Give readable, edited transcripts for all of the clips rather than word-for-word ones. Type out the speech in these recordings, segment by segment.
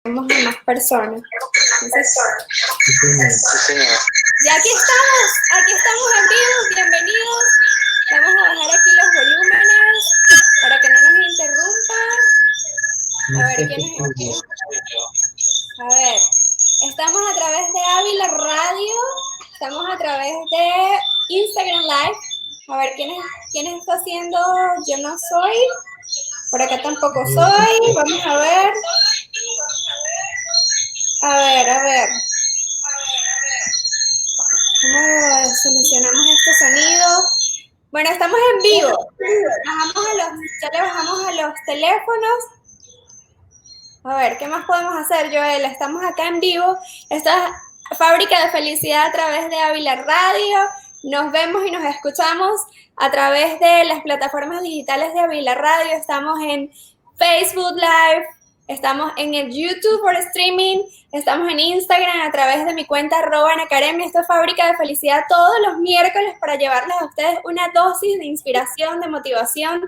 Tenemos a más personas. Entonces, Sí, señor. Sí, señor. ya aquí estamos en vivo, bienvenidos. Vamos a bajar aquí los volúmenes para que no nos interrumpa. No A ver, sé ¿quién si es? A ver, estamos a través de Ávila Radio, estamos a través de Instagram Live. A ver, ¿quién está haciendo? Yo no soy. Por acá tampoco soy. Vamos a ver. A ver. ¿Cómo solucionamos este sonido? Bueno, estamos en vivo. Ya le bajamos a los teléfonos. A ver, ¿qué más podemos hacer, Joel? Estamos acá en vivo. Esta es Fábrica de Felicidad a través de Ávila Radio. Nos vemos y nos escuchamos a través de las plataformas digitales de Ávila Radio. Estamos en Facebook Live, estamos en el YouTube por streaming, estamos en Instagram a través de mi cuenta @anacaremi. Esto es Fábrica de Felicidad todos los miércoles para llevarles a ustedes una dosis de inspiración, de motivación,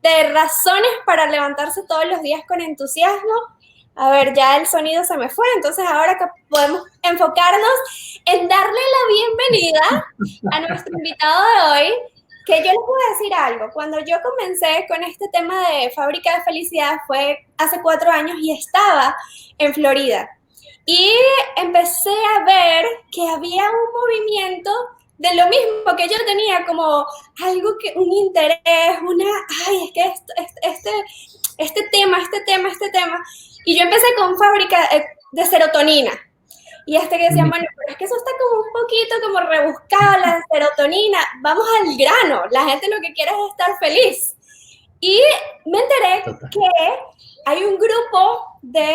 de razones para levantarse todos los días con entusiasmo. A ver, ya el sonido se me fue, entonces ahora que podemos enfocarnos en darle la bienvenida a nuestro invitado de hoy, que yo les voy a decir algo. Cuando yo comencé con este tema de Fábrica de Felicidad fue hace 4 años y estaba en Florida. Y empecé a ver que había un movimiento de lo mismo que yo tenía, como algo que, un interés, es que este tema. Y yo empecé con Fábrica de Serotonina. Y hasta que decían, bueno, pero es que eso está como un poquito como rebuscado, la serotonina. Vamos al grano. La gente lo que quiere es estar feliz. Y me enteré que hay un grupo de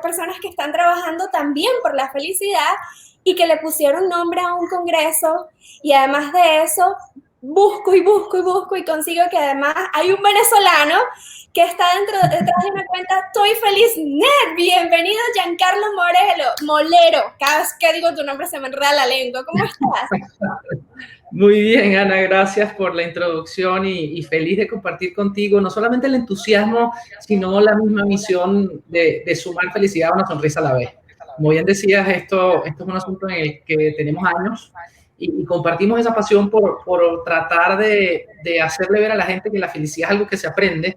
personas que están trabajando también por la felicidad y que le pusieron nombre a un congreso. Y además de eso, busco y consigo que además hay un venezolano que está detrás de una cuenta Estoy Feliz Net. Bienvenido, Giancarlo Molero. Cada vez que digo tu nombre se me enreda la lengua. ¿Cómo estás? Muy bien, Ana, gracias por la introducción y feliz de compartir contigo no solamente el entusiasmo, sino la misma misión de sumar felicidad a una sonrisa a la vez. Como bien decías, esto es un asunto en el que tenemos años y compartimos esa pasión por tratar de hacerle ver a la gente que la felicidad es algo que se aprende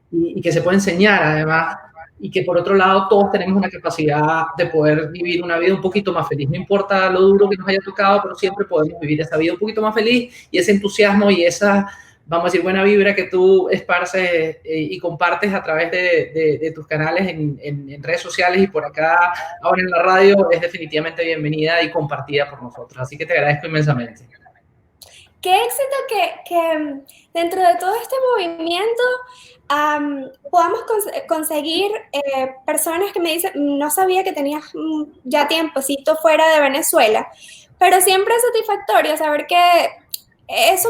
y que se puede enseñar además, y que por otro lado todos tenemos una capacidad de poder vivir una vida un poquito más feliz. No importa lo duro que nos haya tocado, pero siempre podemos vivir esa vida un poquito más feliz y ese entusiasmo y esa, vamos a decir, buena vibra que tú esparces y compartes a través de tus canales en redes sociales y por acá ahora en la radio es definitivamente bienvenida y compartida por nosotros. Así que te agradezco inmensamente. Qué éxito que dentro de todo este movimiento podamos conseguir personas que me dicen, no sabía que tenías ya tiempecito fuera de Venezuela, pero siempre es satisfactorio saber que ese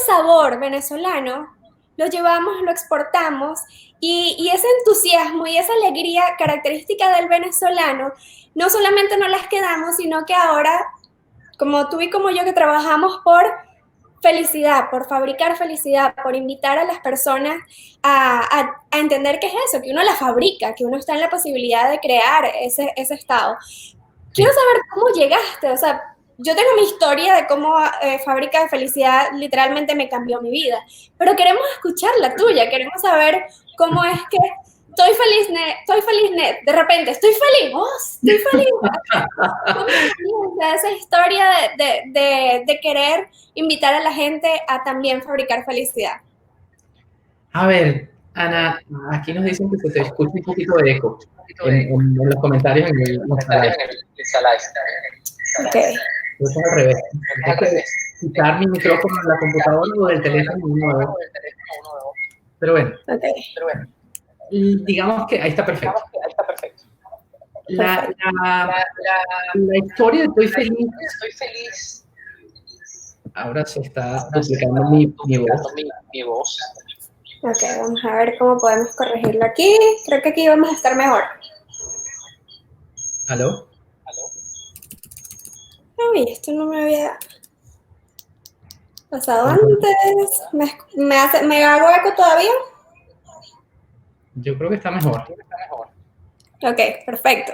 sabor venezolano lo llevamos, lo exportamos y ese entusiasmo y esa alegría característica del venezolano no solamente no las quedamos, sino que ahora como tú y como yo que trabajamos por felicidad, por fabricar felicidad, por invitar a las personas a entender qué es eso, que uno la fabrica, que uno está en la posibilidad de crear ese estado. Quiero saber cómo llegaste, o sea, yo tengo mi historia de cómo Fábrica de Felicidad literalmente me cambió mi vida, pero queremos escuchar la tuya, queremos saber cómo es que estoy feliz, net, de repente, estoy feliz, estoy feliz. ¿Cómo comienza esa historia de querer invitar a la gente a también fabricar felicidad? A ver, Ana, aquí nos dicen que se te escucha un poquito de eco en los comentarios en el Instagram. Ok. Yo es al revés. Tengo que quitar mi micrófono de la computadora o del teléfono nuevo. Pero bueno, Okay. digamos que ahí está perfecto. La historia de Estoy Feliz. Ahora se está duplicando mi voz. Ok, vamos a ver cómo podemos corregirlo aquí. Creo que aquí vamos a estar mejor. ¿Aló? Uy, esto no me había pasado antes. ¿Me hago eco todavía? Yo creo que está mejor. Ok, perfecto.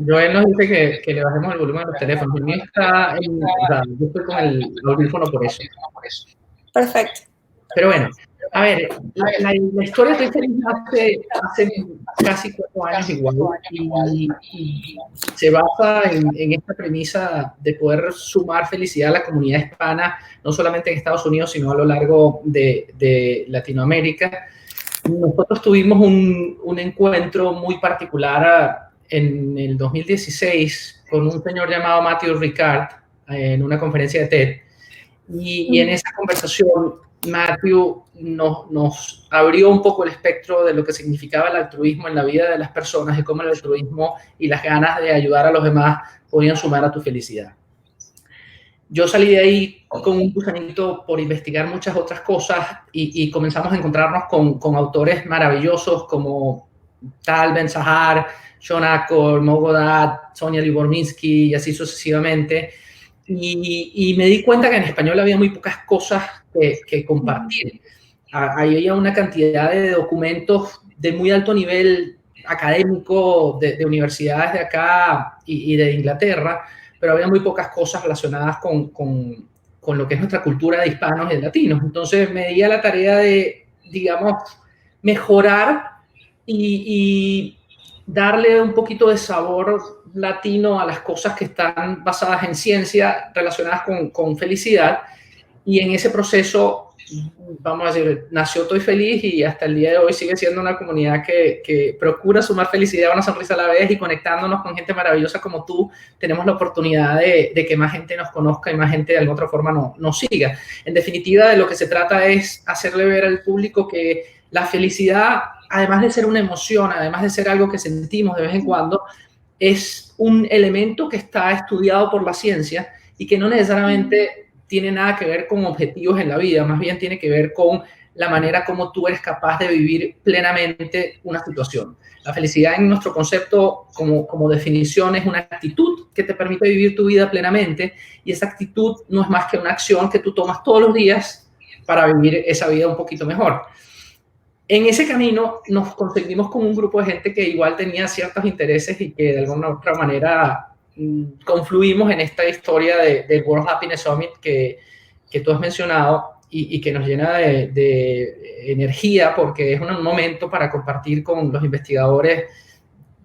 Joel nos dice que le bajemos el volumen a los teléfonos. El mío está o sea, yo estoy con el audífono por eso. Perfecto. Pero bueno, a ver, la historia de Estoy Feliz hace casi 4 años igual y se basa en esta premisa de poder sumar felicidad a la comunidad hispana, no solamente en Estados Unidos, sino a lo largo de Latinoamérica. Nosotros tuvimos un encuentro muy particular en el 2016 con un señor llamado Matthew Ricard en una conferencia de TED. Y en esa conversación, Matthew nos abrió un poco el espectro de lo que significaba el altruismo en la vida de las personas y cómo el altruismo y las ganas de ayudar a los demás podían sumar a tu felicidad. Yo salí de ahí con un gusanito por investigar muchas otras cosas y comenzamos a encontrarnos con autores maravillosos como Tal Ben-Shahar, Jon Acuff, Mo Gaudat, Sonia Lyubomirsky y así sucesivamente. Y me di cuenta que en español había muy pocas cosas que compartir. Había una cantidad de documentos de muy alto nivel académico de universidades de acá y de Inglaterra, pero había muy pocas cosas relacionadas con lo que es nuestra cultura de hispanos y de latinos. Entonces me di a la tarea de, digamos, mejorar y darle un poquito de sabor latino a las cosas que están basadas en ciencia relacionadas con felicidad. Y en ese proceso, vamos a decir, nació Estoy Feliz y hasta el día de hoy sigue siendo una comunidad que procura sumar felicidad, una sonrisa a la vez, y conectándonos con gente maravillosa como tú, tenemos la oportunidad de que más gente nos conozca y más gente de alguna otra forma nos siga. En definitiva, de lo que se trata es hacerle ver al público que la felicidad, además de ser una emoción, además de ser algo que sentimos de vez en cuando, es un elemento que está estudiado por la ciencia y que no necesariamente tiene nada que ver con objetivos en la vida, más bien tiene que ver con la manera como tú eres capaz de vivir plenamente una situación. La felicidad en nuestro concepto como definición es una actitud que te permite vivir tu vida plenamente, y esa actitud no es más que una acción que tú tomas todos los días para vivir esa vida un poquito mejor. En ese camino nos conseguimos con un grupo de gente que igual tenía ciertos intereses y que de alguna u otra manera confluimos en esta historia del World Happiness Summit que tú has mencionado y que nos llena de energía, porque es un momento para compartir con los investigadores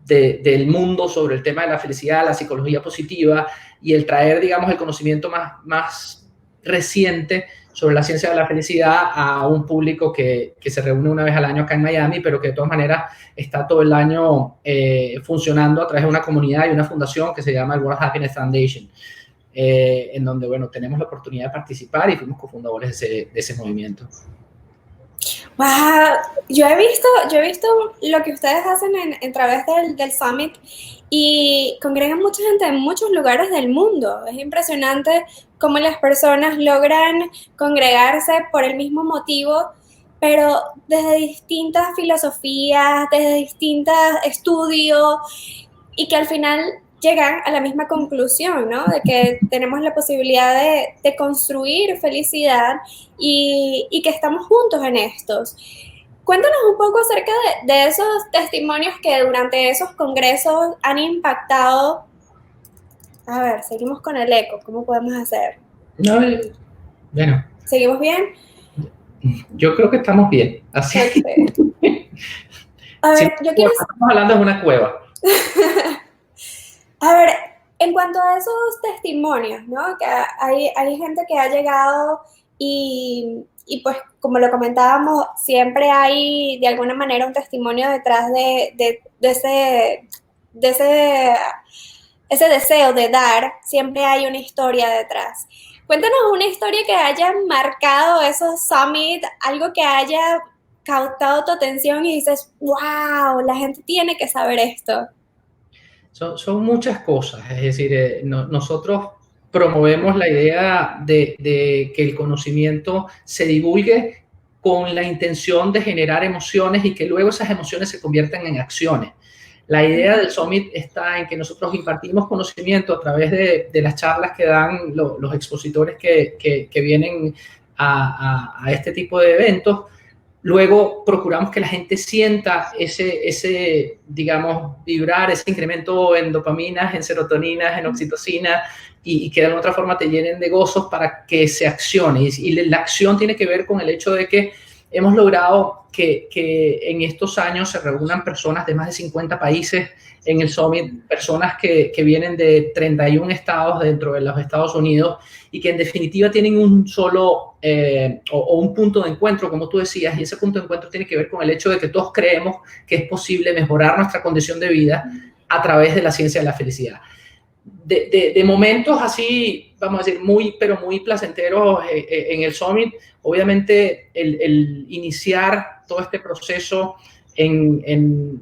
del mundo sobre el tema de la felicidad, la psicología positiva y el traer, digamos, el conocimiento más reciente sobre la ciencia de la felicidad a un público que se reúne una vez al año acá en Miami, pero que de todas maneras está todo el año funcionando a través de una comunidad y una fundación que se llama el World Happiness Foundation, en donde, bueno, tenemos la oportunidad de participar y fuimos cofundadores de ese movimiento. Wow, yo he visto lo que ustedes hacen a través del Summit, y congregan mucha gente en muchos lugares del mundo. Es impresionante cómo las personas logran congregarse por el mismo motivo, pero desde distintas filosofías, desde distintos estudios, y que al final llegan a la misma conclusión, ¿no? De que tenemos la posibilidad de construir felicidad y que estamos juntos en estos. Cuéntanos un poco acerca de esos testimonios que durante esos congresos han impactado. A ver, seguimos con el eco, ¿cómo podemos hacer? No, bueno. ¿Seguimos bien? Yo creo que estamos bien, así. Okay. A ver, yo quiero... Estamos hablando de una cueva. A ver, en cuanto a esos testimonios, ¿no? Que hay gente que ha llegado y pues, como lo comentábamos, siempre hay de alguna manera un testimonio detrás de ese deseo de dar. Siempre hay una historia detrás. Cuéntanos una historia que haya marcado esos summits, algo que haya captado tu atención y dices, wow, la gente tiene que saber esto. Son muchas cosas, es decir, nosotros promovemos la idea de que el conocimiento se divulgue con la intención de generar emociones y que luego esas emociones se conviertan en acciones. La idea del Summit está en que nosotros impartimos conocimiento a través de las charlas que dan los expositores que vienen a este tipo de eventos. Luego procuramos que la gente sienta ese, digamos, vibrar, ese incremento en dopaminas, en serotoninas, en oxitocina, y que de alguna otra forma te llenen de gozos para que se accione. Y la acción tiene que ver con el hecho de que hemos logrado que en estos años se reúnan personas de más de 50 países en el Summit, personas que vienen de 31 estados dentro de los Estados Unidos y que en definitiva tienen un solo o un punto de encuentro, como tú decías, y ese punto de encuentro tiene que ver con el hecho de que todos creemos que es posible mejorar nuestra condición de vida a través de la ciencia de la felicidad. De momentos así, vamos a decir, pero muy placenteros en el Summit, obviamente el iniciar todo este proceso en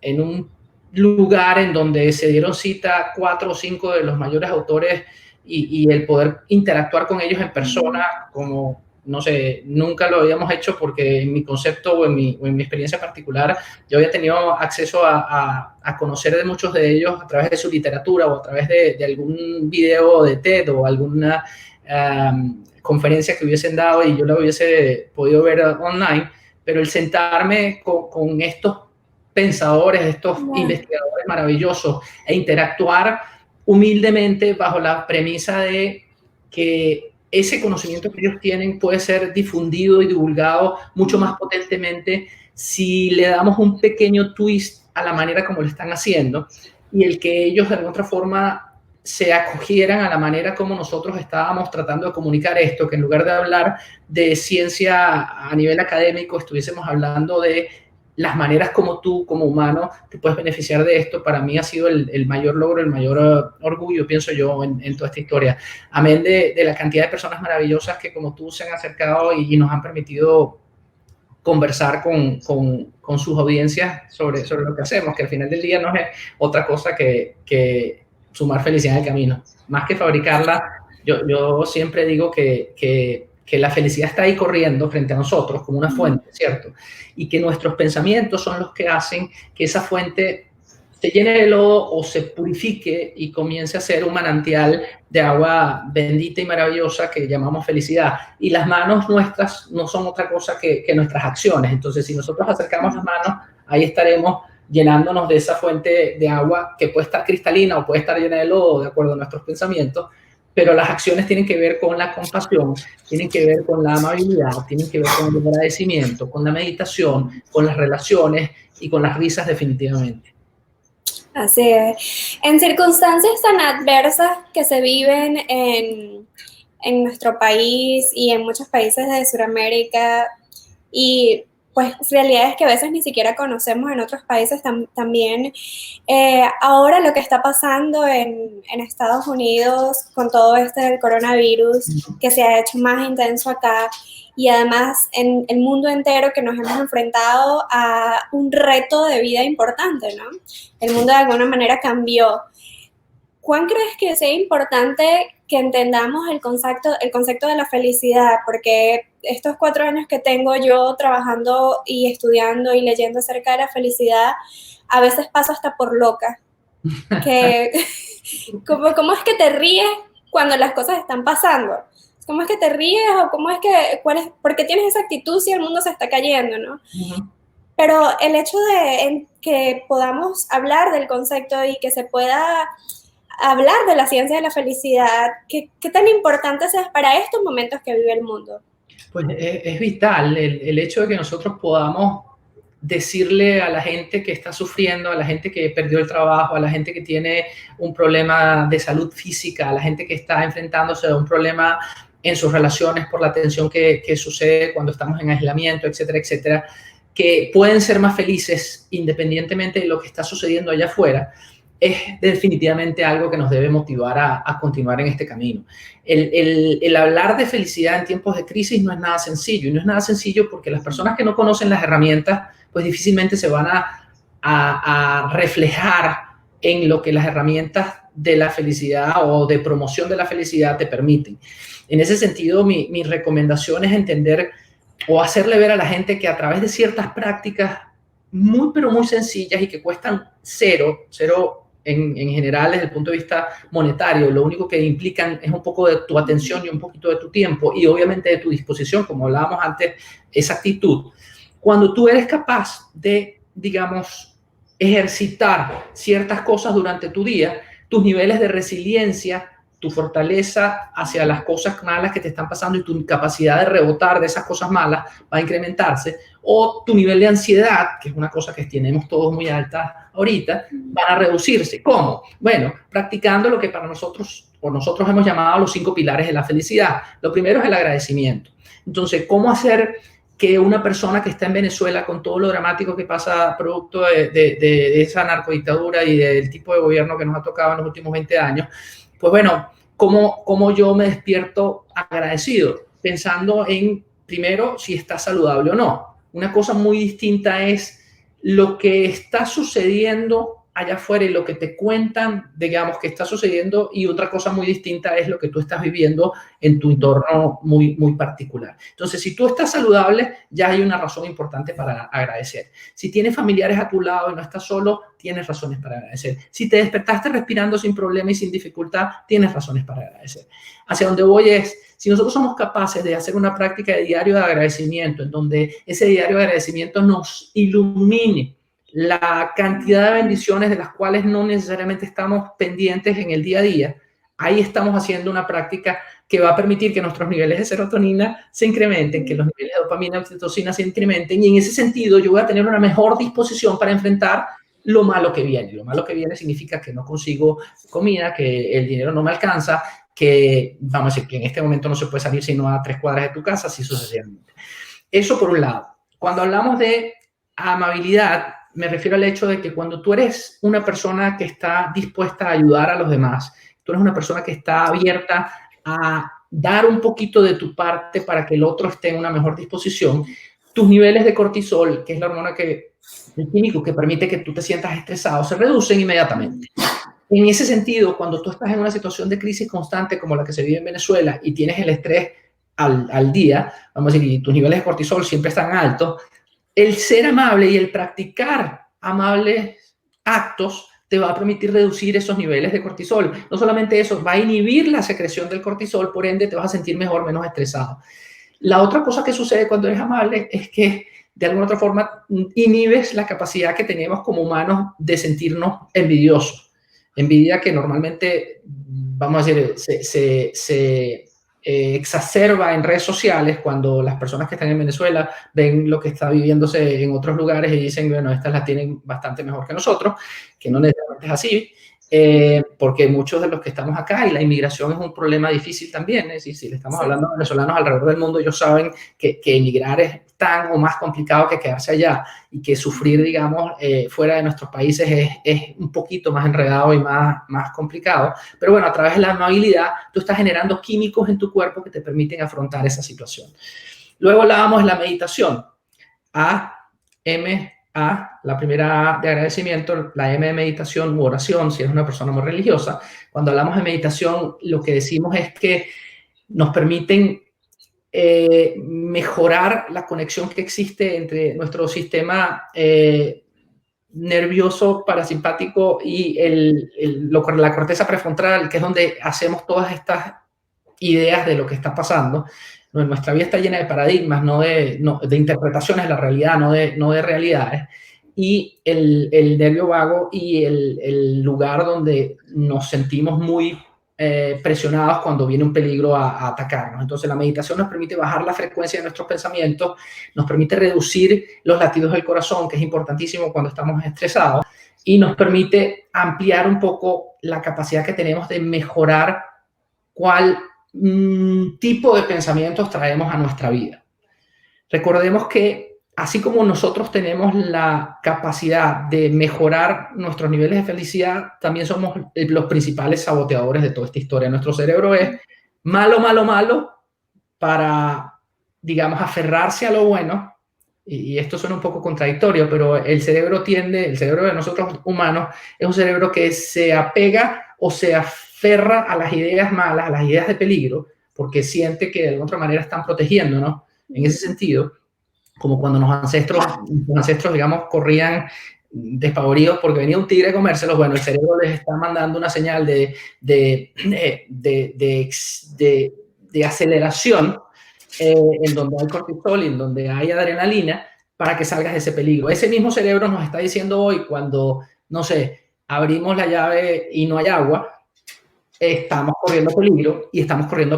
un lugar en donde se dieron cita 4 o 5 de los mayores autores y el poder interactuar con ellos en persona, como, no sé, nunca lo habíamos hecho porque en mi concepto o en mi experiencia particular, yo había tenido acceso a conocer de muchos de ellos a través de su literatura o a través de algún video de TED o alguna conferencia que hubiesen dado y yo la hubiese podido ver online, pero el sentarme con estos pensadores, estos investigadores maravillosos e interactuar humildemente bajo la premisa de que ese conocimiento que ellos tienen puede ser difundido y divulgado mucho más potentemente si le damos un pequeño twist a la manera como lo están haciendo y el que ellos de alguna otra forma se acogieran a la manera como nosotros estábamos tratando de comunicar esto, que en lugar de hablar de ciencia a nivel académico estuviésemos hablando de las maneras como tú, como humano, te puedes beneficiar de esto. Para mí ha sido el mayor logro, el mayor orgullo, pienso yo, en toda esta historia. Amén de la cantidad de personas maravillosas que como tú se han acercado y nos han permitido conversar con sus audiencias sobre lo que hacemos, que al final del día no es otra cosa que sumar felicidad en el camino. Más que fabricarla, yo siempre digo que la felicidad está ahí corriendo frente a nosotros como una fuente, ¿cierto? Y que nuestros pensamientos son los que hacen que esa fuente se llene de lodo o se purifique y comience a ser un manantial de agua bendita y maravillosa que llamamos felicidad. Y las manos nuestras no son otra cosa que nuestras acciones. Entonces, si nosotros acercamos las manos, ahí estaremos llenándonos de esa fuente de agua que puede estar cristalina o puede estar llena de lodo, de acuerdo a nuestros pensamientos, pero las acciones tienen que ver con la compasión, tienen que ver con la amabilidad, tienen que ver con el agradecimiento, con la meditación, con las relaciones y con las risas definitivamente. Así es. En circunstancias tan adversas que se viven en nuestro país y en muchos países de Sudamérica y pues realidades que a veces ni siquiera conocemos en otros países también. Ahora lo que está pasando en Estados Unidos con todo este del coronavirus, que se ha hecho más intenso acá, y además en el mundo entero que nos hemos enfrentado a un reto de vida importante, ¿no? El mundo de alguna manera cambió. ¿Cuán crees que sea importante que entendamos el concepto de la felicidad? Porque estos 4 años que tengo yo trabajando y estudiando y leyendo acerca de la felicidad, a veces paso hasta por loca. ¿Cómo es que te ríes cuando las cosas están pasando? ¿Cómo es que te ríes o por qué tienes esa actitud si el mundo se está cayendo, ¿no? Uh-huh. Pero el hecho de que podamos hablar del concepto y que se pueda hablar de la ciencia de la felicidad, ¿qué tan importante es para estos momentos que vive el mundo? Pues es vital el hecho de que nosotros podamos decirle a la gente que está sufriendo, a la gente que perdió el trabajo, a la gente que tiene un problema de salud física, a la gente que está enfrentándose a un problema en sus relaciones por la tensión que sucede cuando estamos en aislamiento, etcétera, etcétera, que pueden ser más felices independientemente de lo que está sucediendo allá afuera, es definitivamente algo que nos debe motivar a continuar en este camino. El hablar de felicidad en tiempos de crisis no es nada sencillo, y no es nada sencillo porque las personas que no conocen las herramientas, pues difícilmente se van a reflejar en lo que las herramientas de la felicidad o de promoción de la felicidad te permiten. En ese sentido, mi recomendación es entender o hacerle ver a la gente que a través de ciertas prácticas muy, pero muy sencillas y que cuestan cero en general desde el punto de vista monetario. Lo único que implican es un poco de tu atención y un poquito de tu tiempo y obviamente de tu disposición, como hablábamos antes, esa actitud. Cuando tú eres capaz de, digamos, ejercitar ciertas cosas durante tu día, tus niveles de resiliencia, tu fortaleza hacia las cosas malas que te están pasando y tu capacidad de rebotar de esas cosas malas va a incrementarse, o tu nivel de ansiedad, que es una cosa que tenemos todos muy alta ahorita, van a reducirse. ¿Cómo? Bueno, practicando lo que para nosotros, o nosotros hemos llamado los 5 pilares de la felicidad. Lo primero es el agradecimiento. Entonces, ¿cómo hacer que una persona que está en Venezuela con todo lo dramático que pasa producto de esa narcodictadura y del tipo de gobierno que nos ha tocado en los últimos 20 años, pues bueno, ¿cómo yo me despierto agradecido? Pensando en, primero, si está saludable o no. Una cosa muy distinta es lo que está sucediendo allá afuera y lo que te cuentan, digamos, que está sucediendo, y otra cosa muy distinta es lo que tú estás viviendo en tu entorno muy, muy particular. Entonces, si tú estás saludable, ya hay una razón importante para agradecer. Si tienes familiares a tu lado y no estás solo, tienes razones para agradecer. Si te despertaste respirando sin problema y sin dificultad, tienes razones para agradecer. Hacia donde voy es, si nosotros somos capaces de hacer una práctica de diario de agradecimiento, en donde ese diario de agradecimiento nos ilumine la cantidad de bendiciones de las cuales no necesariamente estamos pendientes en el día a día, ahí estamos haciendo una práctica que va a permitir que nuestros niveles de serotonina se incrementen, que los niveles de dopamina y oxitocina se incrementen, y en ese sentido yo voy a tener una mejor disposición para enfrentar lo malo que viene. Lo malo que viene significa que no consigo comida, que el dinero no me alcanza, que vamos a decir que en este momento no se puede salir sino a 3 cuadras de tu casa, así sucesivamente. Eso por un lado. Cuando hablamos de amabilidad, me refiero al hecho de que cuando tú eres una persona que está dispuesta a ayudar a los demás, tú eres una persona que está abierta a dar un poquito de tu parte para que el otro esté en una mejor disposición, tus niveles de cortisol, que es la hormona el químico que permite que tú te sientas estresado, se reducen inmediatamente. En ese sentido, cuando tú estás en una situación de crisis constante como la que se vive en Venezuela y tienes el estrés al día, vamos a decir, y tus niveles de cortisol siempre están altos, el ser amable y el practicar amables actos te va a permitir reducir esos niveles de cortisol. No solamente eso, va a inhibir la secreción del cortisol, por ende te vas a sentir mejor, menos estresado. La otra cosa que sucede cuando eres amable es que de alguna otra forma inhibes la capacidad que tenemos como humanos de sentirnos envidiosos. Envidia que normalmente, vamos a decir, se exacerba en redes sociales cuando las personas que están en Venezuela ven lo que está viviéndose en otros lugares y dicen, bueno, estas las tienen bastante mejor que nosotros, que no necesariamente es así, porque muchos de los que estamos acá, y la inmigración es un problema difícil también, es decir, si le estamos hablando a venezolanos alrededor del mundo, ellos saben que emigrar es tan o más complicado que quedarse allá, y que sufrir, digamos, fuera de nuestros países es un poquito más enredado y más complicado. Pero bueno, a través de la amabilidad, tú estás generando químicos en tu cuerpo que te permiten afrontar esa situación. Luego hablábamos de la meditación. La primera A de agradecimiento, la M de meditación u oración, si eres una persona muy religiosa. Cuando hablamos de meditación, lo que decimos es que nos permiten mejorar la conexión que existe entre nuestro sistema nervioso parasimpático y la corteza prefrontal, que es donde hacemos todas estas ideas de lo que está pasando. Nuestra vida está llena de paradigmas, de interpretaciones de la realidad, no de realidades. Y el nervio vago y el lugar donde nos sentimos muy presionados cuando viene un peligro a atacarnos. Entonces la meditación nos permite bajar la frecuencia de nuestros pensamientos, nos permite reducir los latidos del corazón, que es importantísimo cuando estamos estresados, y nos permite ampliar un poco la capacidad que tenemos de mejorar cuál tipo de pensamientos traemos a nuestra vida. Recordemos que así como nosotros tenemos la capacidad de mejorar nuestros niveles de felicidad, también somos los principales saboteadores de toda esta historia. Nuestro cerebro es malo para, digamos, aferrarse a lo bueno, y esto suena un poco contradictorio, pero el cerebro de nosotros humanos es un cerebro que se apega o se aferra a las ideas malas, a las ideas de peligro, porque siente que de alguna otra manera están protegiéndonos. En ese sentido, como cuando nuestros ancestros, digamos, corrían despavoridos porque venía un tigre a comérselos. Bueno, el cerebro les está mandando una señal de aceleración en donde hay cortisol y en donde hay adrenalina para que salgas de ese peligro. Ese mismo cerebro nos está diciendo hoy cuando, no sé, abrimos la llave y no hay agua, estamos corriendo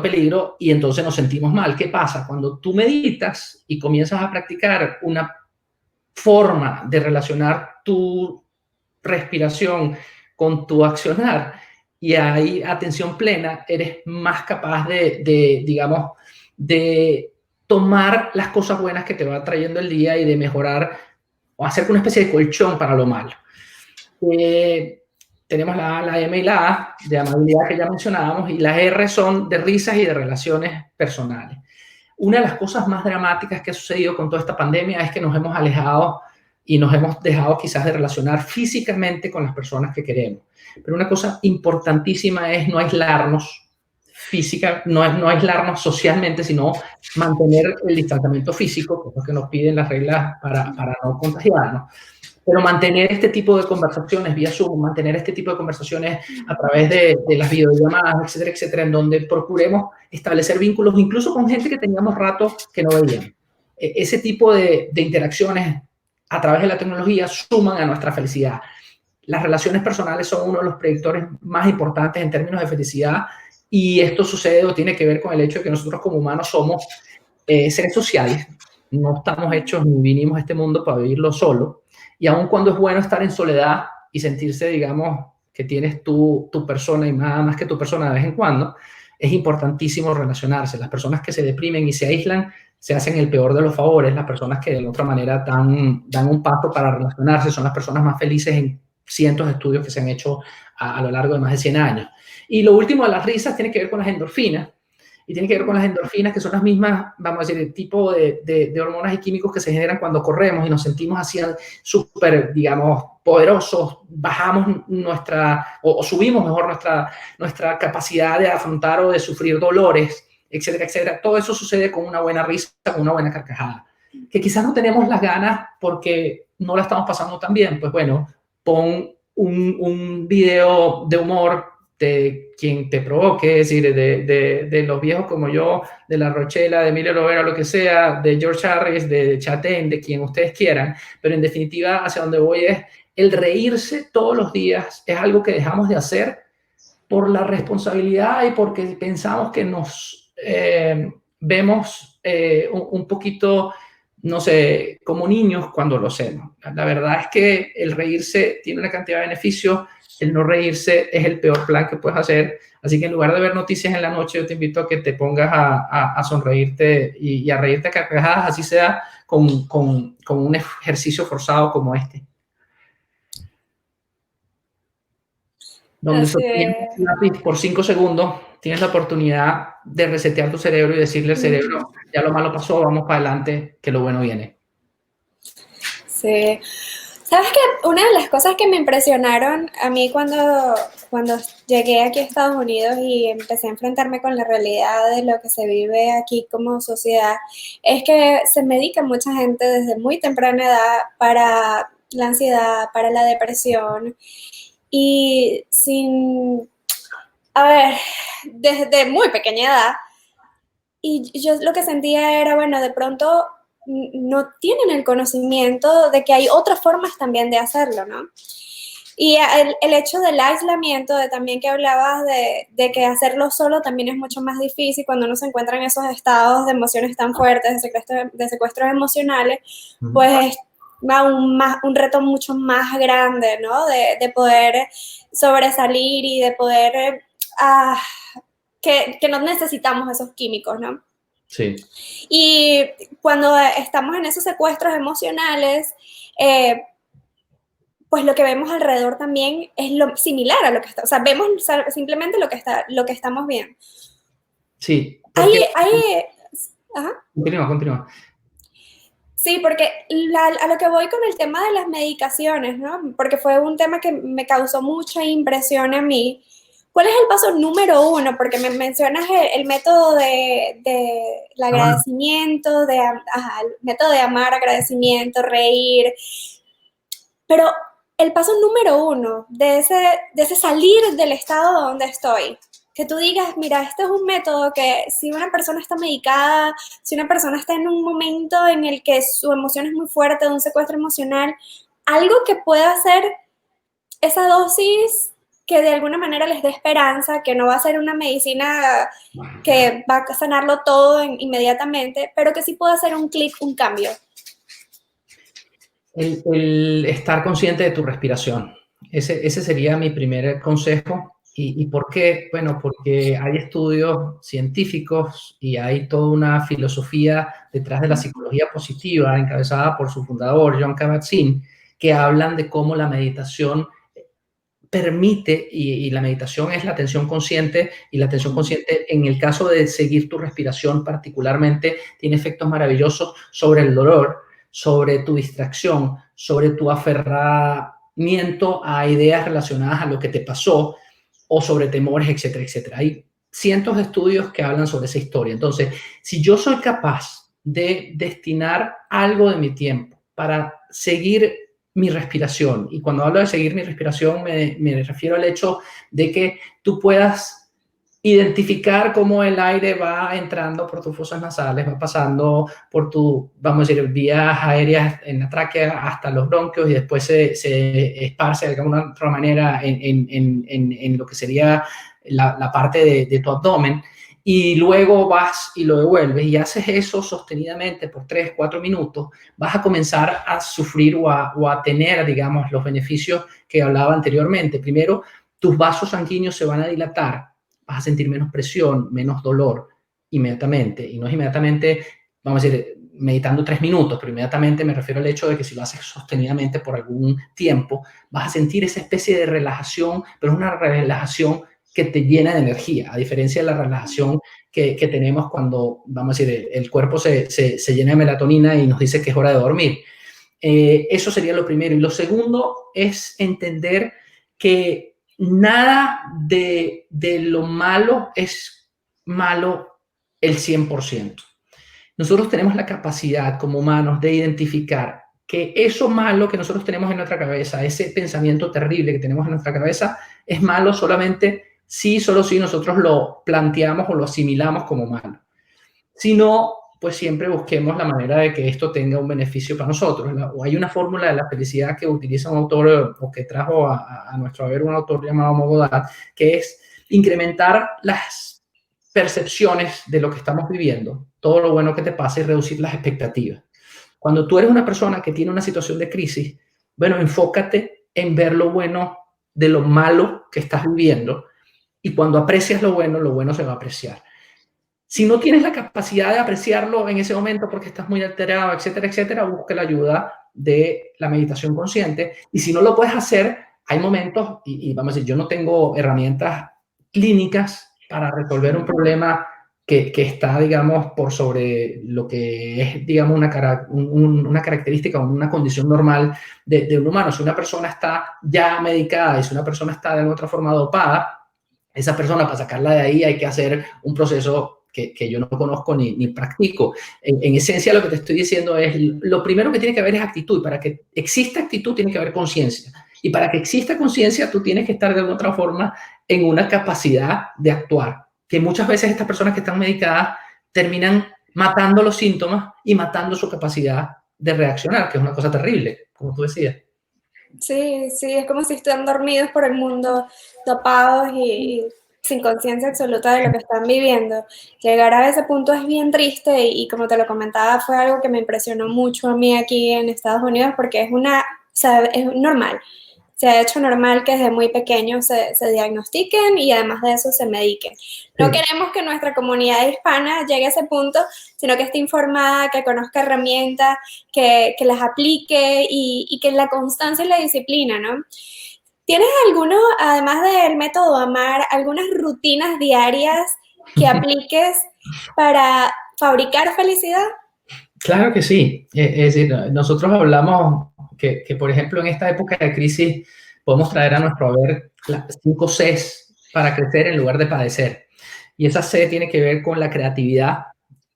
peligro y entonces nos sentimos mal. ¿Qué pasa? Cuando tú meditas y comienzas a practicar una forma de relacionar tu respiración con tu accionar y hay atención plena, eres más capaz digamos, de tomar las cosas buenas que te va trayendo el día y de mejorar o hacer una especie de colchón para lo malo. Tenemos la M y la A de amabilidad que ya mencionábamos, y las R son de risas y de relaciones personales. Una de las cosas más dramáticas que ha sucedido con toda esta pandemia es que nos hemos alejado y nos hemos dejado quizás de relacionar físicamente con las personas que queremos. Pero una cosa importantísima es no aislarnos no aislarnos socialmente, sino mantener el distanciamiento físico, que es lo que nos piden las reglas para no contagiarnos. Pero mantener este tipo de conversaciones vía Zoom, mantener este tipo de conversaciones a través de las videollamadas, etcétera, etcétera, en donde procuremos establecer vínculos incluso con gente que teníamos rato que no veíamos. Ese tipo de interacciones a través de la tecnología suman a nuestra felicidad. Las relaciones personales son uno de los predictores más importantes en términos de felicidad, y esto sucede o tiene que ver con el hecho de que nosotros como humanos somos seres sociales. No estamos hechos ni vinimos a este mundo para vivirlo solo. Y aun cuando es bueno estar en soledad y sentirse, digamos, que tienes tu persona y nada más que tu persona de vez en cuando, es importantísimo relacionarse. Las personas que se deprimen y se aíslan se hacen el peor de los favores. Las personas que de otra manera dan un paso para relacionarse son las personas más felices en cientos de estudios que se han hecho a lo largo de más de 100 años. Y lo último de las risas tiene que ver con las endorfinas. Y tiene que ver con las endorfinas, que son las mismas, vamos a decir, el tipo de hormonas y químicos que se generan cuando corremos y nos sentimos así súper, digamos, poderosos. Bajamos o subimos mejor nuestra capacidad de afrontar o de sufrir dolores, etcétera, etcétera. Todo eso sucede con una buena risa, con una buena carcajada. Que quizás no tenemos las ganas porque no la estamos pasando tan bien. Pues bueno, pon un video de humor de quien te provoque, es decir, de los viejos como yo, de La Rochela, de Emilio Lovera, lo que sea, de George Harris, de Chaten, de quien ustedes quieran, pero en definitiva hacia donde voy es el reírse todos los días. Es algo que dejamos de hacer por la responsabilidad y porque pensamos que nos vemos un poquito, no sé, como niños cuando lo hacemos. La verdad es que el reírse tiene una cantidad de beneficios. El no reírse es el peor plan que puedes hacer. Así que en lugar de ver noticias en la noche, yo te invito a que te pongas a sonreírte y a reírte a carcajadas, así sea con un ejercicio forzado como este. Donde sostienes el lápiz por 5 segundos, tienes la oportunidad de resetear tu cerebro y decirle al cerebro, ya lo malo pasó, vamos para adelante, que lo bueno viene. Sí. ¿Sabes qué? Una de las cosas que me impresionaron a mí cuando llegué aquí a Estados Unidos y empecé a enfrentarme con la realidad de lo que se vive aquí como sociedad, es que se medica mucha gente desde muy temprana edad para la ansiedad, para la depresión, y desde muy pequeña edad, y yo lo que sentía era, bueno, de pronto no tienen el conocimiento de que hay otras formas también de hacerlo, ¿no? Y el hecho del aislamiento, de también que hablabas de que hacerlo solo también es mucho más difícil cuando uno se encuentra en esos estados de emociones tan fuertes, de secuestros emocionales, pues es un reto mucho más grande, ¿no? De poder sobresalir y de poder que no necesitamos esos químicos, ¿no? Sí. Y cuando estamos en esos secuestros emocionales, pues lo que vemos alrededor también es lo similar a lo que está, o sea, vemos simplemente lo que estamos viendo. Sí. Ajá. Continúa. Sí, porque a lo que voy con el tema de las medicaciones, ¿no? Porque fue un tema que me causó mucha impresión a mí. ¿Cuál es el paso número 1? Porque me mencionas el método del agradecimiento, el método de amar, agradecimiento, reír. Pero el paso número uno de ese salir del estado donde estoy, que tú digas, mira, este es un método que si una persona está medicada, si una persona está en un momento en el que su emoción es muy fuerte, de un secuestro emocional, algo que pueda hacer esa dosis que de alguna manera les dé esperanza, que no va a ser una medicina que va a sanarlo todo inmediatamente, pero que sí puede hacer un clic, un cambio. El estar consciente de tu respiración. Ese sería mi primer consejo. ¿Y por qué? Bueno, porque hay estudios científicos y hay toda una filosofía detrás de la psicología positiva, encabezada por su fundador, John Kabat-Zinn, que hablan de cómo la meditación permite, y la meditación es la atención consciente, y la atención consciente en el caso de seguir tu respiración particularmente tiene efectos maravillosos sobre el dolor, sobre tu distracción, sobre tu aferramiento a ideas relacionadas a lo que te pasó o sobre temores, etcétera, etcétera. Hay cientos de estudios que hablan sobre esa historia. Entonces, si yo soy capaz de destinar algo de mi tiempo para seguir mi respiración, y cuando hablo de seguir mi respiración me refiero al hecho de que tú puedas identificar cómo el aire va entrando por tus fosas nasales, va pasando por tu, vamos a decir, vías aéreas en la tráquea hasta los bronquios y después se esparce de alguna otra manera en lo que sería la parte de tu abdomen, y luego vas y lo devuelves y haces eso sostenidamente por 3, 4 minutos, vas a comenzar a sufrir o a tener, digamos, los beneficios que hablaba anteriormente. Primero, tus vasos sanguíneos se van a dilatar, vas a sentir menos presión, menos dolor inmediatamente. Y no es inmediatamente, vamos a decir, meditando 3 minutos, pero inmediatamente me refiero al hecho de que si lo haces sostenidamente por algún tiempo, vas a sentir esa especie de relajación, pero es una relajación que te llena de energía, a diferencia de la relajación que tenemos cuando, vamos a decir, el cuerpo se llena de melatonina y nos dice que es hora de dormir. Eso sería lo primero. Y lo segundo es entender que nada de lo malo es malo el 100%. Nosotros tenemos la capacidad como humanos de identificar que eso malo que nosotros tenemos en nuestra cabeza, ese pensamiento terrible que tenemos en nuestra cabeza, es malo solamente si, solo si nosotros lo planteamos o lo asimilamos como malo. Si no, pues siempre busquemos la manera de que esto tenga un beneficio para nosotros. O hay una fórmula de la felicidad que utiliza un autor, o que trajo a nuestro haber un autor llamado Mogodad, que es incrementar las percepciones de lo que estamos viviendo, todo lo bueno que te pasa, y reducir las expectativas. Cuando tú eres una persona que tiene una situación de crisis, bueno, enfócate en ver lo bueno de lo malo que estás viviendo, y cuando aprecias lo bueno se va a apreciar. Si no tienes la capacidad de apreciarlo en ese momento porque estás muy alterado, etcétera, etcétera, busca la ayuda de la meditación consciente. Y si no lo puedes hacer, hay momentos, y vamos a decir, yo no tengo herramientas clínicas para resolver un problema que está, digamos, por sobre lo que es, digamos, una característica o una condición normal de un humano. Si una persona está ya medicada y si una persona está de alguna otra forma dopada, esa persona, para sacarla de ahí hay que hacer un proceso que yo no conozco ni practico. En esencia, lo que te estoy diciendo es, lo primero que tiene que haber es actitud. Para que exista actitud tiene que haber conciencia. Y para que exista conciencia, tú tienes que estar de alguna otra forma en una capacidad de actuar. Que muchas veces estas personas que están medicadas terminan matando los síntomas y matando su capacidad de reaccionar, que es una cosa terrible, como tú decías. Sí, sí, es como si estuvieran dormidos por el mundo, dopados y sin conciencia absoluta de lo que están viviendo. Llegar a ese punto es bien triste y como te lo comentaba, fue algo que me impresionó mucho a mí aquí en Estados Unidos porque es es normal. Se ha hecho normal que desde muy pequeños se diagnostiquen y además de eso se mediquen. No queremos que nuestra comunidad hispana llegue a ese punto, sino que esté informada, que conozca herramientas, que las aplique y que la constancia y la disciplina, ¿no? ¿Tienes algunos, además del método AMAR, algunas rutinas diarias que apliques para fabricar felicidad? Claro que sí. Es decir, nosotros hablamos que, por ejemplo, en esta época de crisis podemos traer a nuestro haber las 5 Cs para crecer en lugar de padecer. Y esa C tiene que ver con la creatividad.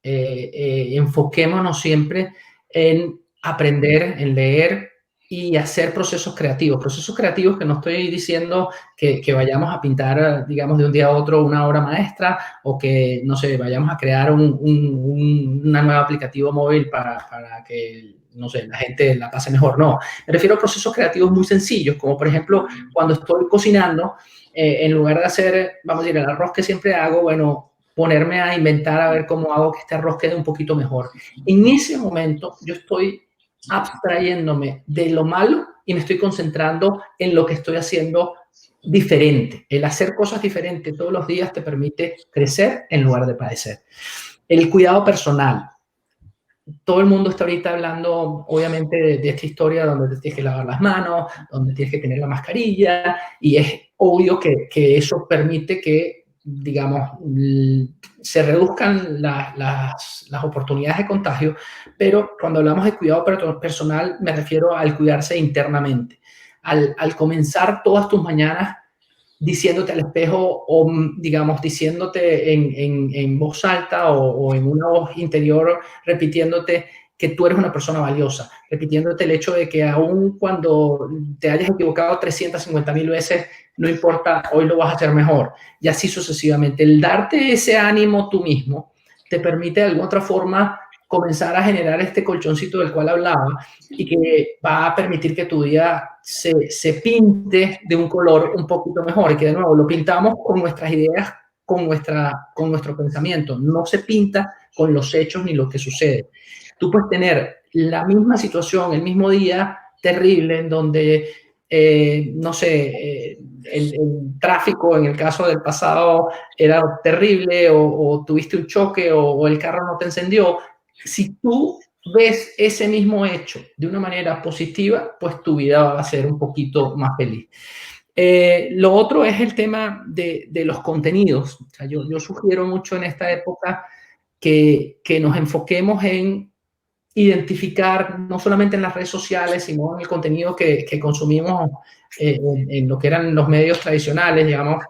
Enfoquémonos siempre en aprender, en leer y hacer procesos creativos que no estoy diciendo que vayamos a pintar, digamos, de un día a otro una obra maestra o que, no sé, vayamos a crear una nueva aplicativo móvil para que, no sé, la gente la pase mejor. No, me refiero a procesos creativos muy sencillos, como por ejemplo, cuando estoy cocinando, en lugar de hacer, vamos a decir, el arroz que siempre hago, bueno, ponerme a inventar a ver cómo hago que este arroz quede un poquito mejor. En ese momento yo estoy abstrayéndome de lo malo y me estoy concentrando en lo que estoy haciendo diferente. El hacer cosas diferentes todos los días te permite crecer en lugar de padecer. El cuidado personal. Todo el mundo está ahorita hablando, obviamente, de esta historia donde te tienes que lavar las manos, donde tienes que tener la mascarilla, y es obvio que eso permite que, digamos, se reduzcan las oportunidades de contagio, pero cuando hablamos de cuidado personal me refiero al cuidarse internamente, al comenzar todas tus mañanas diciéndote al espejo o, digamos, diciéndote en voz alta o en una voz interior, repitiéndote que tú eres una persona valiosa, repitiéndote el hecho de que aun cuando te hayas equivocado 350,000 veces, no importa, hoy lo vas a hacer mejor, y así sucesivamente. El darte ese ánimo tú mismo te permite de alguna otra forma comenzar a generar este colchoncito del cual hablaba y que va a permitir que tu día se pinte de un color un poquito mejor y que de nuevo lo pintamos con nuestras ideas, con nuestro pensamiento, no se pinta con los hechos ni lo que sucede. Tú puedes tener la misma situación, el mismo día terrible en donde, no sé, el tráfico en el caso del pasado era terrible o tuviste un choque o el carro no te encendió. Si tú ves ese mismo hecho de una manera positiva, pues tu vida va a ser un poquito más feliz. Lo otro es el tema de los contenidos. O sea, yo sugiero mucho en esta época que nos enfoquemos en identificar, no solamente en las redes sociales, sino en el contenido que consumimos en lo que eran los medios tradicionales, digamos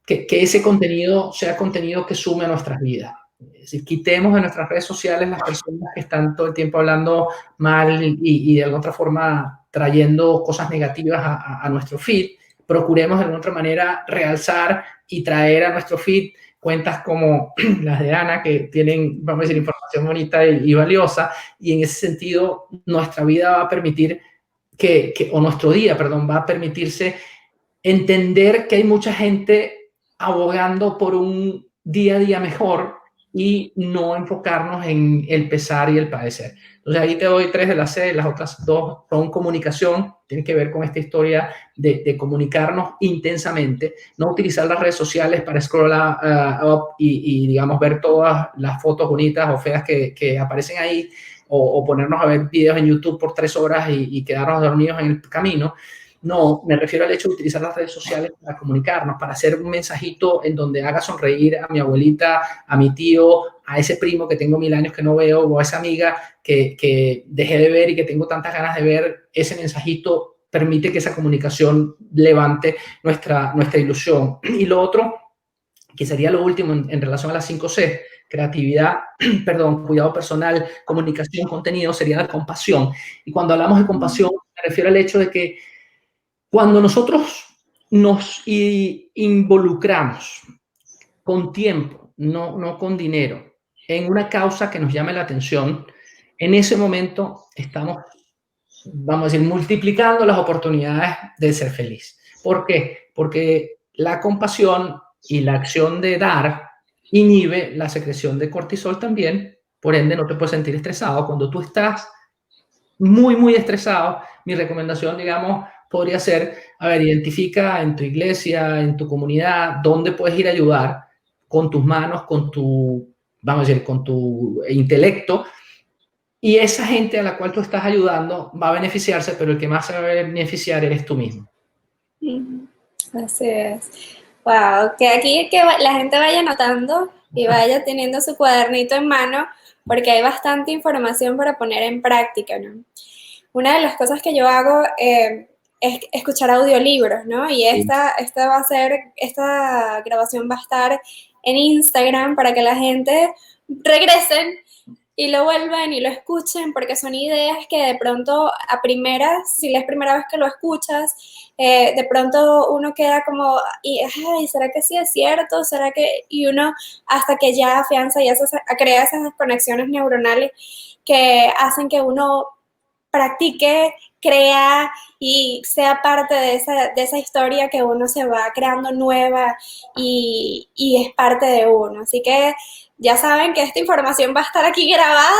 que ese contenido sea contenido que sume a nuestras vidas. Es decir, quitemos de nuestras redes sociales las personas que están todo el tiempo hablando mal y de alguna otra forma trayendo cosas negativas a nuestro feed. Procuremos de alguna otra manera realzar y traer a nuestro feed cuentas como las de Ana, que tienen, vamos a decir, información bonita y valiosa, y en ese sentido nuestra vida va a permitir o nuestro día, perdón, va a permitirse entender que hay mucha gente abogando por un día a día mejor y no enfocarnos en el pesar y el padecer. Entonces ahí te doy 3 de las 6, las otras 2 son comunicación, tienen que ver con esta historia de comunicarnos intensamente, no utilizar las redes sociales para scrollar up y, digamos, ver todas las fotos bonitas o feas que aparecen ahí o ponernos a ver videos en YouTube por 3 horas y quedarnos dormidos en el camino. No, me refiero al hecho de utilizar las redes sociales para comunicarnos, para hacer un mensajito en donde haga sonreír a mi abuelita, a mi tío, a ese primo que tengo 1000 años que no veo, o a esa amiga que dejé de ver y que tengo tantas ganas de ver. Ese mensajito permite que esa comunicación levante nuestra ilusión. Y lo otro, que sería lo último en relación a las 5C, creatividad, perdón, cuidado personal, comunicación, contenido, sería la compasión. Y cuando hablamos de compasión, me refiero al hecho de que cuando nosotros nos involucramos con tiempo, no con dinero, en una causa que nos llame la atención, en ese momento estamos, vamos a decir, multiplicando las oportunidades de ser feliz. ¿Por qué? Porque la compasión y la acción de dar inhibe la secreción de cortisol también, por ende no te puedes sentir estresado. Cuando tú estás muy estresado, mi recomendación, digamos, podría ser, a ver, identifica en tu iglesia, en tu comunidad, dónde puedes ir a ayudar con tus manos, con tu, vamos a decir, con tu intelecto, y esa gente a la cual tú estás ayudando va a beneficiarse, pero el que más se va a beneficiar eres tú mismo. Así es. Wow, que aquí la gente vaya anotando y vaya teniendo su cuadernito en mano, porque hay bastante información para poner en práctica, ¿no? Una de las cosas que yo hago es escuchar audiolibros, ¿no? Y esta grabación va a estar en Instagram para que la gente regresen y lo vuelvan y lo escuchen, porque son ideas que de pronto a primeras, si es primera vez que lo escuchas, de pronto uno queda como, ay, ¿será que sí es cierto? ¿Será que? Y uno hasta que ya afianza y crea esas conexiones neuronales que hacen que uno practique, crea y sea parte de esa historia que uno se va creando nueva y es parte de uno. Así que ya saben que esta información va a estar aquí grabada,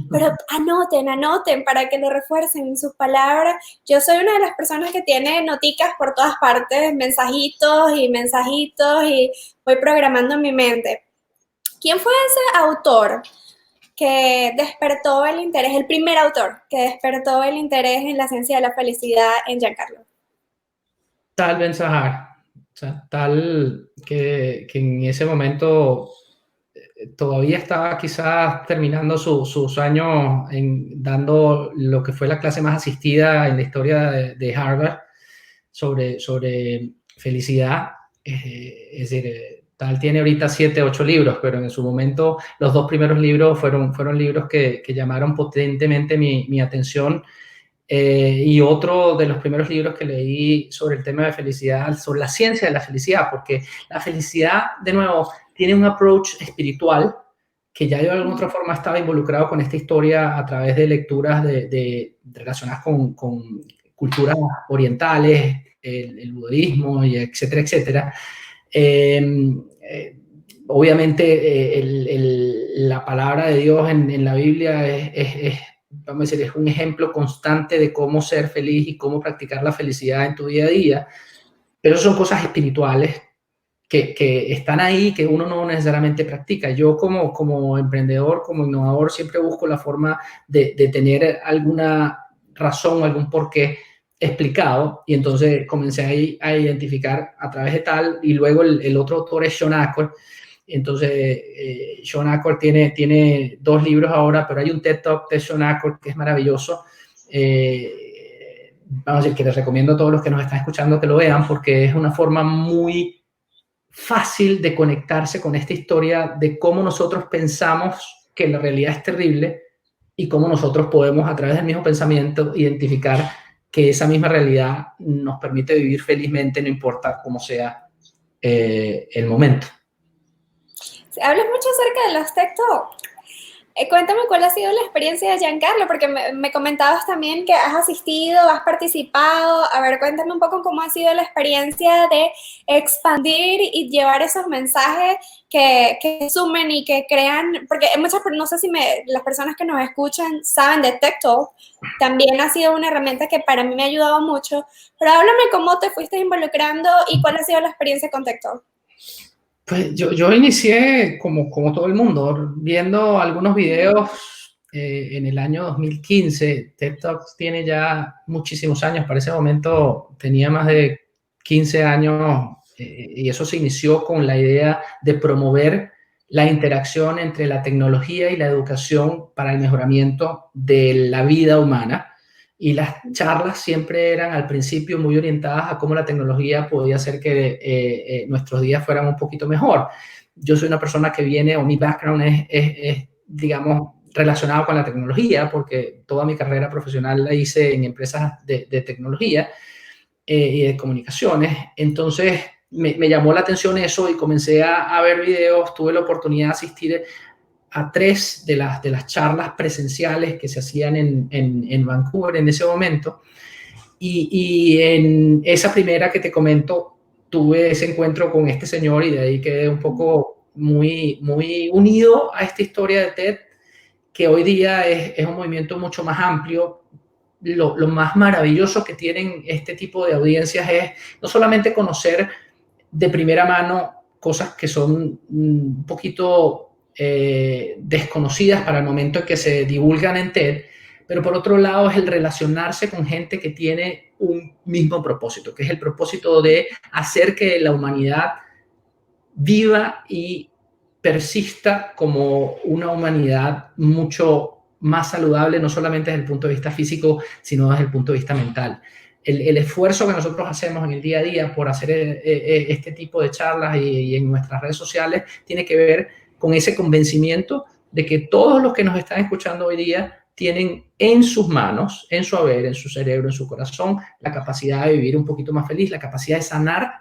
pero anoten para que lo refuercen en sus palabras. Yo soy una de las personas que tiene noticas por todas partes, mensajitos y voy programando en mi mente. ¿Quién fue ese autor que despertó el interés, el primer autor que despertó el interés en la ciencia de la felicidad en Giancarlo? Tal Ben Sahar, o sea, tal que en ese momento todavía estaba quizás terminando sus años dando lo que fue la clase más asistida en la historia de Harvard sobre felicidad. Es decir, tal tiene ahorita 7, 8 libros, pero en su momento los 2 primeros libros fueron libros que llamaron potentemente mi atención. Y otro de los primeros libros que leí sobre el tema de felicidad, sobre la ciencia de la felicidad, porque la felicidad, de nuevo, tiene un approach espiritual que ya yo de alguna otra forma estaba involucrado con esta historia a través de lecturas relacionadas con culturas orientales, el budismo, y etcétera, etcétera. Obviamente, la palabra de Dios en la Biblia vamos a decir, es un ejemplo constante de cómo ser feliz y cómo practicar la felicidad en tu día a día, pero son cosas espirituales que están ahí, que uno no necesariamente practica. Yo como emprendedor, como innovador, siempre busco la forma de tener alguna razón, algún porqué explicado, y entonces comencé a identificar a través de tal, y luego el otro autor es Shawn Achor. Entonces, Shawn Achor tiene 2 libros ahora, pero hay un TED Talk de Shawn Achor que es maravilloso. Vamos a decir que les recomiendo a todos los que nos están escuchando que lo vean, porque es una forma muy fácil de conectarse con esta historia de cómo nosotros pensamos que la realidad es terrible y cómo nosotros podemos, a través del mismo pensamiento, identificar que esa misma realidad nos permite vivir felizmente, no importa cómo sea el momento. Hablas mucho acerca de los TED Talk. Cuéntame cuál ha sido la experiencia de Giancarlo, porque me comentabas también que has asistido, has participado. A ver, cuéntame un poco cómo ha sido la experiencia de expandir y llevar esos mensajes que sumen y que crean, porque no sé si las personas que nos escuchan saben de TED Talk, también ha sido una herramienta que para mí me ha ayudado mucho, pero háblame cómo te fuiste involucrando y cuál ha sido la experiencia con TED Talk. Pues yo inicié como todo el mundo, viendo algunos videos en el año 2015. TED Talks tiene ya muchísimos años, para ese momento tenía más de 15 años, y eso se inició con la idea de promover la interacción entre la tecnología y la educación para el mejoramiento de la vida humana. Y las charlas siempre eran al principio muy orientadas a cómo la tecnología podía hacer que nuestros días fueran un poquito mejor. Yo soy una persona que viene, o mi background es digamos, relacionado con la tecnología, porque toda mi carrera profesional la hice en empresas de tecnología y de comunicaciones. Entonces me llamó la atención eso y comencé a ver videos. Tuve la oportunidad de asistir a 3 de las charlas presenciales que se hacían en Vancouver en ese momento. Y en esa primera que te comento, tuve ese encuentro con este señor y de ahí quedé un poco muy, muy unido a esta historia de TED, que hoy día es un movimiento mucho más amplio. Lo más maravilloso que tienen este tipo de audiencias es no solamente conocer de primera mano cosas que son un poquito desconocidas para el momento en que se divulgan en TED, pero por otro lado es el relacionarse con gente que tiene un mismo propósito, que es el propósito de hacer que la humanidad viva y persista como una humanidad mucho más saludable, no solamente desde el punto de vista físico, sino desde el punto de vista mental. El esfuerzo que nosotros hacemos en el día a día por hacer este tipo de charlas y en nuestras redes sociales tiene que ver con ese convencimiento de que todos los que nos están escuchando hoy día tienen en sus manos, en su haber, en su cerebro, en su corazón, la capacidad de vivir un poquito más feliz, la capacidad de sanar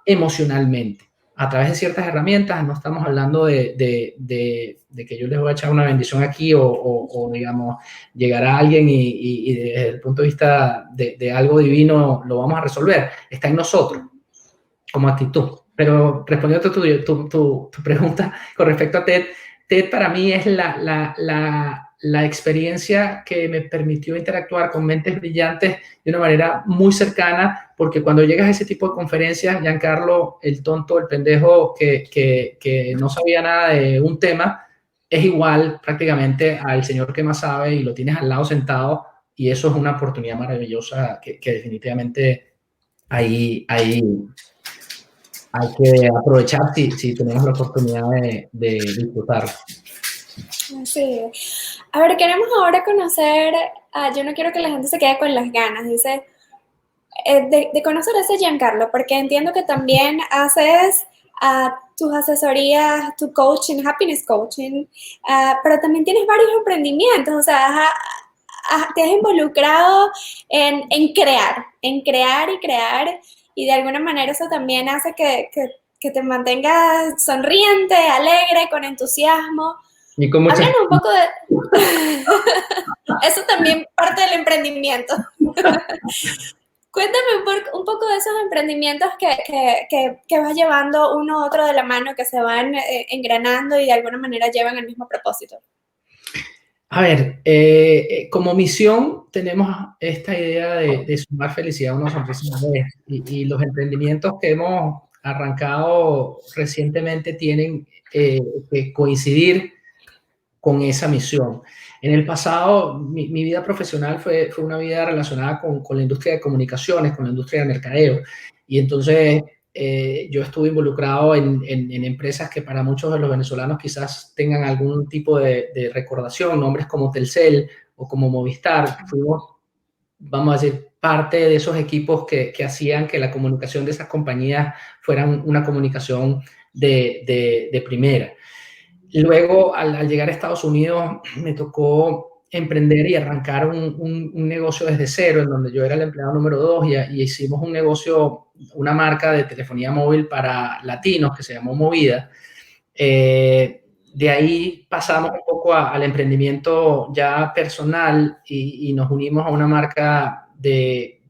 emocionalmente a través de ciertas herramientas. No estamos hablando de que yo les voy a echar una bendición aquí o digamos, llegará alguien y desde el punto de vista de algo divino lo vamos a resolver. Está en nosotros como actitud. Pero respondiendo a tu pregunta con respecto a TED, TED para mí es la experiencia que me permitió interactuar con mentes brillantes de una manera muy cercana, porque cuando llegas a ese tipo de conferencias, Giancarlo, el tonto, el pendejo que no sabía nada de un tema, es igual prácticamente al señor que más sabe y lo tienes al lado sentado, y eso es una oportunidad maravillosa que definitivamente ahí hay que aprovechar si tenemos la oportunidad de disfrutar. Sí. A ver, queremos ahora conocer, yo no quiero que la gente se quede con las ganas, dice, de conocer a ese Giancarlo, porque entiendo que también haces tus asesorías, tu coaching, happiness coaching, pero también tienes varios emprendimientos, o sea, te has involucrado en crear y crear, y de alguna manera eso también hace que te mantengas sonriente, alegre, con entusiasmo. Y con muchas... Háblanos un poco de... Eso también parte del emprendimiento. Cuéntame un poco de esos emprendimientos que vas llevando uno u otro de la mano, que se van engranando y de alguna manera llevan el mismo propósito. A ver, como misión tenemos esta idea de sumar felicidad a una sonrisa a la vez, y los emprendimientos que hemos arrancado recientemente tienen que coincidir con esa misión. En el pasado, mi vida profesional fue una vida relacionada con la industria de comunicaciones, con la industria de mercadeo, y entonces yo estuve involucrado en empresas que para muchos de los venezolanos quizás tengan algún tipo de recordación, nombres como Telcel o como Movistar. Fuimos, vamos a decir, parte de esos equipos que hacían que la comunicación de esas compañías fueran una comunicación de primera. Luego, al llegar a Estados Unidos, me tocó emprender y arrancar un negocio desde cero, en donde yo era el empleado número 2 y hicimos un negocio, una marca de telefonía móvil para latinos que se llamó Movida. De ahí pasamos un poco al emprendimiento ya personal y nos unimos a una marca de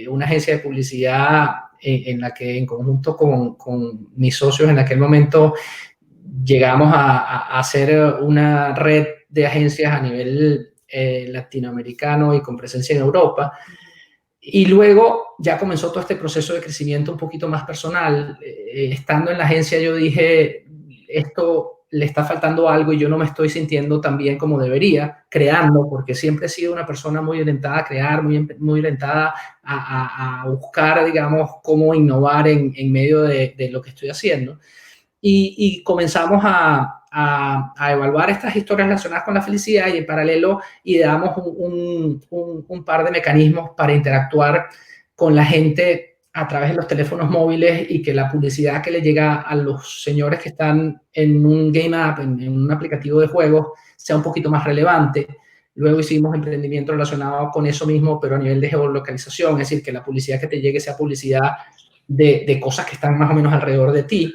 una agencia de publicidad en la que en conjunto con mis socios en aquel momento llegamos a hacer una red de agencias a nivel latinoamericano y con presencia en Europa. Y luego ya comenzó todo este proceso de crecimiento un poquito más personal. Estando en la agencia yo dije, esto le está faltando algo y yo no me estoy sintiendo tan bien como debería, creando, porque siempre he sido una persona muy orientada a crear, muy orientada a buscar, digamos, cómo innovar en medio de lo que estoy haciendo. Y comenzamos a evaluar estas historias relacionadas con la felicidad, y en paralelo ideamos un par de mecanismos para interactuar con la gente a través de los teléfonos móviles y que la publicidad que le llega a los señores que están en un game app, en un aplicativo de juegos, sea un poquito más relevante. Luego hicimos emprendimiento relacionado con eso mismo, pero a nivel de geolocalización, es decir, que la publicidad que te llegue sea publicidad de cosas que están más o menos alrededor de ti.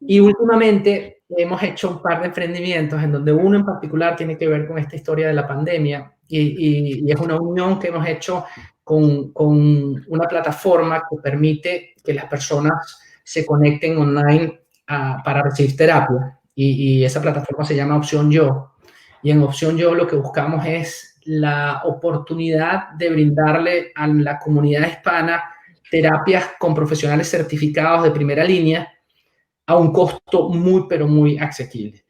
Y últimamente hemos hecho un par de emprendimientos en donde uno en particular tiene que ver con esta historia de la pandemia y es una unión que hemos hecho con una plataforma que permite que las personas se conecten online para recibir terapia, y esa plataforma se llama Opción Yo, y en Opción Yo lo que buscamos es la oportunidad de brindarle a la comunidad hispana terapias con profesionales certificados de primera línea a un costo muy, pero muy asequible.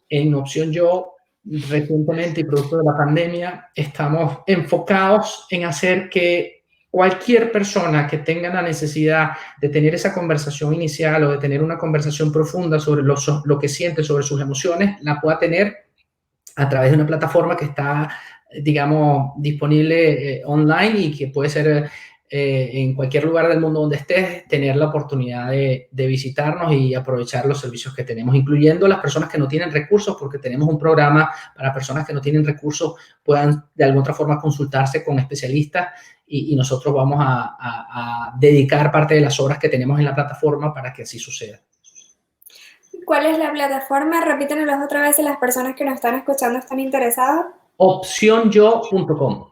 En Opción Yo, recientemente y producto de la pandemia, estamos enfocados en hacer que cualquier persona que tenga la necesidad de tener esa conversación inicial o de tener una conversación profunda sobre lo que siente, sobre sus emociones, la pueda tener a través de una plataforma que está, digamos, disponible online y que puede ser en cualquier lugar del mundo donde estés, tener la oportunidad de visitarnos y aprovechar los servicios que tenemos, incluyendo las personas que no tienen recursos, porque tenemos un programa para personas que no tienen recursos, puedan de alguna otra forma consultarse con especialistas y nosotros vamos a dedicar parte de las horas que tenemos en la plataforma para que así suceda. ¿Cuál es la plataforma? Repítenos otra vez si las personas que nos están escuchando están interesadas. Opcionyo.com.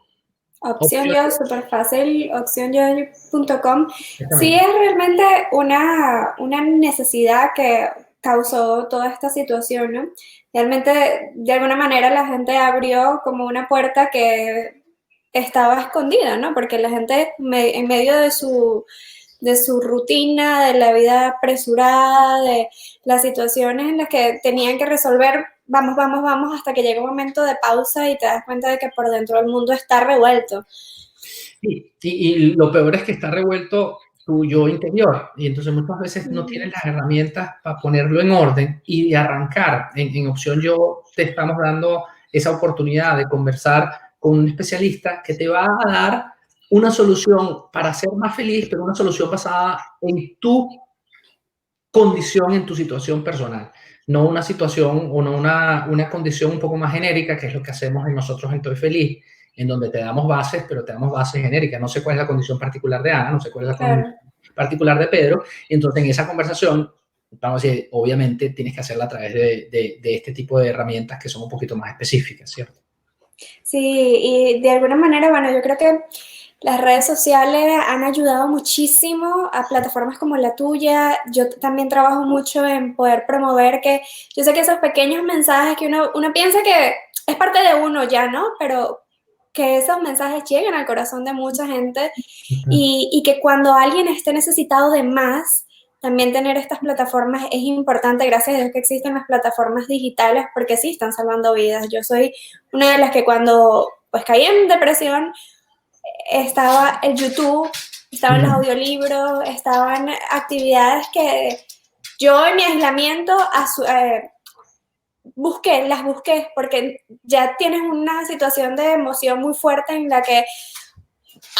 Opción Yo, súper fácil, opcionyo.com. Sí, Exactamente. es realmente una necesidad que causó toda esta situación, ¿no? Realmente, de alguna manera, la gente abrió como una puerta que estaba escondida, ¿no? Porque la gente, en medio de su rutina, de la vida apresurada, de las situaciones en las que tenían que resolver, vamos, vamos, vamos, hasta que llega un momento de pausa y te das cuenta de que por dentro el mundo está revuelto. Y lo peor es que está revuelto tu yo interior, y entonces muchas veces no tienes las herramientas para ponerlo en orden y de arrancar. En Opción Yo te estamos dando esa oportunidad de conversar con un especialista que te va a dar una solución para ser más feliz, pero una solución basada en tu condición, en tu situación personal, no una situación o no una condición un poco más genérica, que es lo que hacemos en nosotros en Estoy Feliz, en donde te damos bases, pero te damos bases genéricas. No sé cuál es la condición particular de Ana, no sé cuál es la condición particular de Pedro, y entonces en esa conversación, vamos a decir, obviamente tienes que hacerla a través de este tipo de herramientas que son un poquito más específicas, ¿cierto? Sí, y de alguna manera, bueno, yo creo que las redes sociales han ayudado muchísimo a plataformas como la tuya. Yo también trabajo mucho en poder promover que, yo sé que esos pequeños mensajes que uno piensa que es parte de uno ya, ¿no? Pero que esos mensajes lleguen al corazón de mucha gente y que cuando alguien esté necesitado de más, también tener estas plataformas es importante. Gracias a Dios que existen las plataformas digitales porque sí están salvando vidas. Yo soy una de las que cuando pues caí en depresión, estaba el YouTube, estaban los audiolibros, estaban actividades que yo en mi aislamiento las busqué, porque ya tienes una situación de emoción muy fuerte en la que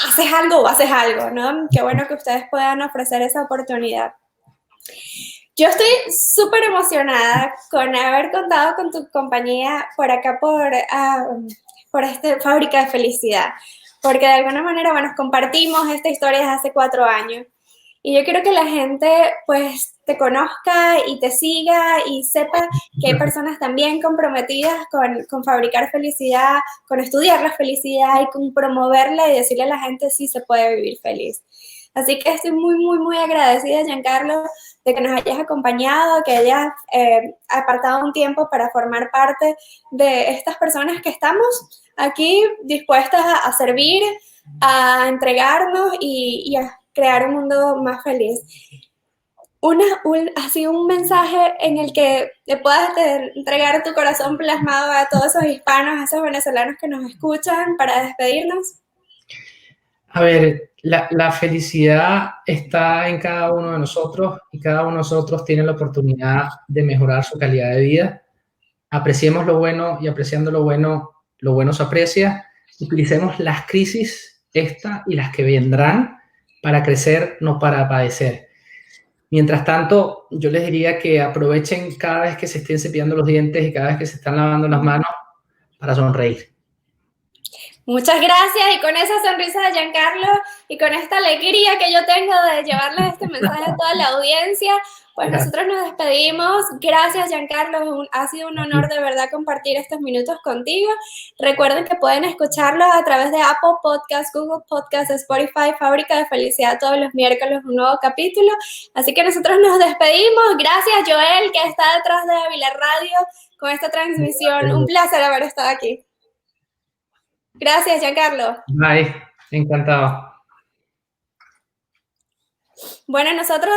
haces algo o haces algo, ¿no? Qué bueno que ustedes puedan ofrecer esa oportunidad. Yo estoy súper emocionada con haber contado con tu compañía por acá, por esta Fábrica de Felicidad, porque de alguna manera, bueno, compartimos esta historia desde hace 4 años. Y yo quiero que la gente, pues, te conozca y te siga y sepa que hay personas también comprometidas con fabricar felicidad, con estudiar la felicidad y con promoverla y decirle a la gente si se puede vivir feliz. Así que estoy muy, muy, muy agradecida, Giancarlo, de que nos hayas acompañado, que hayas apartado un tiempo para formar parte de estas personas que estamos aquí dispuestas a servir, a entregarnos y a crear un mundo más feliz. Así un mensaje en el que le puedas entregar tu corazón plasmado a todos esos hispanos, a esos venezolanos que nos escuchan para despedirnos. A ver, la felicidad está en cada uno de nosotros y cada uno de nosotros tiene la oportunidad de mejorar su calidad de vida. Apreciemos lo bueno y apreciando lo bueno se aprecia. Utilicemos las crisis, esta y las que vendrán, para crecer, no para padecer. Mientras tanto, yo les diría que aprovechen cada vez que se estén cepillando los dientes y cada vez que se están lavando las manos para sonreír. Muchas gracias, y con esa sonrisa de Giancarlo y con esta alegría que yo tengo de llevarles este mensaje a toda la audiencia, pues nosotros nos despedimos. Gracias, Giancarlo, ha sido un honor de verdad compartir estos minutos contigo. Recuerden que pueden escucharlo a través de Apple Podcasts, Google Podcasts, Spotify, Fábrica de Felicidad, todos los miércoles un nuevo capítulo. Así que nosotros nos despedimos. Gracias, Joel, que está detrás de Ávila Radio con esta transmisión. Un placer haber estado aquí. Gracias, Giancarlo. Bye, encantado. Bueno, nosotros